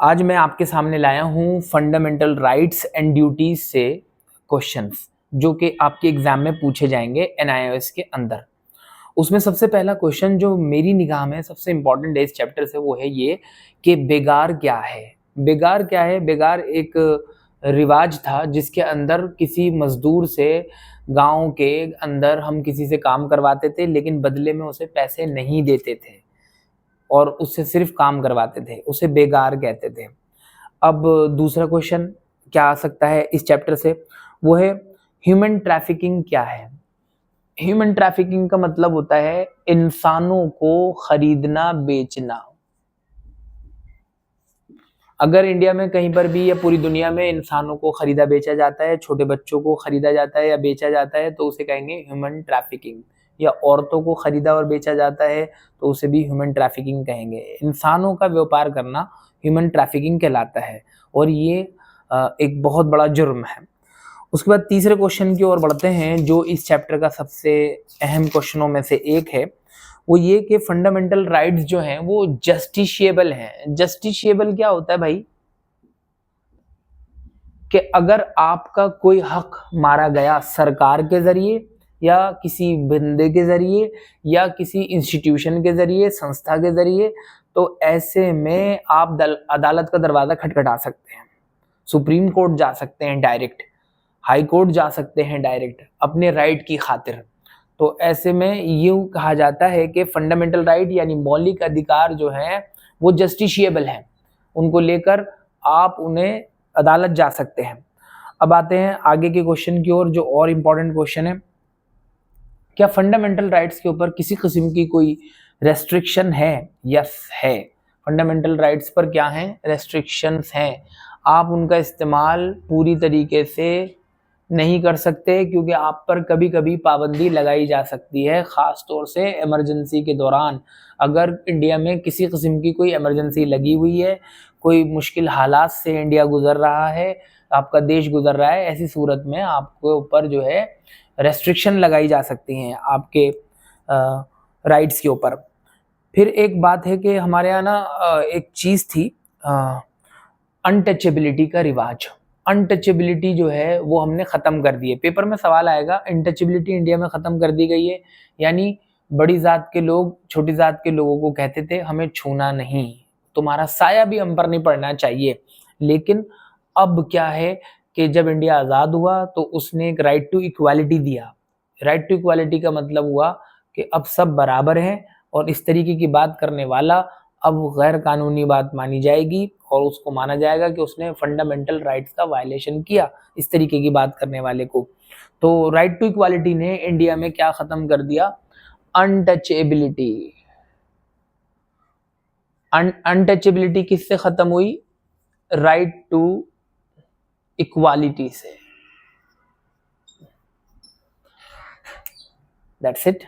आज मैं आपके सामने लाया हूँ फंडामेंटल राइट्स एंड ड्यूटीज से क्वेश्चंस जो कि आपके एग्जाम में पूछे जाएंगे एनआईओएस के अंदर। उसमें सबसे पहला क्वेश्चन जो मेरी निगाह में सबसे इंपॉर्टेंट है इस चैप्टर से वो है ये कि बेगार क्या है। बेगार क्या है? बेगार एक रिवाज था जिसके अंदर किसी मजदूर से गांव के अंदर हम किसी से काम करवाते थे लेकिन बदले में उसे पैसे नहीं देते थे और उससे सिर्फ काम करवाते थे, उसे बेगार कहते थे। अब दूसरा क्वेश्चन क्या आ सकता है इस चैप्टर से, वो है ह्यूमन ट्रैफिकिंग क्या है। ह्यूमन ट्रैफिकिंग का मतलब होता है इंसानों को खरीदना बेचना। अगर इंडिया में कहीं पर भी या पूरी दुनिया में इंसानों को खरीदा बेचा जाता है, छोटे बच्चों को खरीदा जाता है या बेचा जाता है तो उसे कहेंगे ह्यूमन ट्रैफिकिंग, या औरतों को खरीदा और बेचा जाता है तो उसे भी ह्यूमन ट्रैफिकिंग कहेंगे। इंसानों का व्यापार करना ह्यूमन ट्रैफिकिंग कहलाता है और ये एक बहुत बड़ा जुर्म है। उसके बाद तीसरे क्वेश्चन की ओर बढ़ते हैं जो इस चैप्टर का सबसे अहम क्वेश्चनों में से एक है, वो ये कि फंडामेंटल राइट्स जो हैं वो जस्टिशिएबल हैं। जस्टिशिएबल क्या होता है भाई? कि अगर आपका कोई हक मारा गया सरकार के जरिए या किसी बंदे के जरिए या किसी इंस्टीट्यूशन के जरिए, संस्था के जरिए, तो ऐसे में आप अदालत का दरवाजा खटखटा सकते हैं, सुप्रीम कोर्ट जा सकते हैं डायरेक्ट, हाई कोर्ट जा सकते हैं डायरेक्ट अपने राइट की खातिर। तो ऐसे में यूं कहा जाता है कि फंडामेंटल राइट यानी मौलिक अधिकार जो हैं वो जस्टिशिएबल हैं, उनको लेकर आप उन्हें अदालत जा सकते हैं। अब आते हैं आगे के क्वेश्चन की ओर जो और इम्पोर्टेंट क्वेश्चन है, क्या फंडामेंटल राइट्स के ऊपर किसी किस्म की कोई रेस्ट्रिक्शन है? यस है। फंडामेंटल राइट्स पर क्या है? रेस्ट्रिक्शंस हैं। आप उनका इस्तेमाल पूरी तरीके से नहीं कर सकते क्योंकि आप पर कभी कभी पाबंदी लगाई जा सकती है, ख़ास तौर से इमरजेंसी के दौरान। अगर इंडिया में किसी किस्म की कोई इमरजेंसी लगी हुई है, कोई मुश्किल हालात से इंडिया गुजर रहा है, आपका देश गुजर रहा है, ऐसी सूरत में आपके ऊपर जो है रेस्ट्रिक्शन लगाई जा सकती हैं आपके राइट्स के ऊपर। फिर एक बात है कि हमारे यहाँ ना एक चीज़ थी अनटचेबिलिटी का रिवाज। अनटचेबिलिटी जो है वो हमने ख़त्म कर दी है। पेपर में सवाल आएगा अनटचेबिलिटी इंडिया में ख़त्म कर दी गई है, यानी बड़ी ज़ात के लोग छोटी ज़ात के लोगों को कहते थे हमें छूना नहीं, तुम्हारा साया भी हम पर नहीं पड़ना चाहिए। लेकिन अब क्या है कि जब इंडिया आज़ाद हुआ तो उसने एक राइट टू इक्वालिटी दिया। राइट टू इक्वालिटी का मतलब हुआ कि अब सब बराबर हैं और इस तरीके की बात करने वाला अब गैर कानूनी बात मानी जाएगी और उसको माना जाएगा कि उसने फंडामेंटल राइट्स का वायलेशन किया, इस तरीके की बात करने वाले को। तो राइट टू इक्वालिटी ने इंडिया में क्या खत्म कर दिया? अनटचेबिलिटी। अनटचेबिलिटी किससे खत्म हुई? राइट टू इक्वालिटी से। That's it.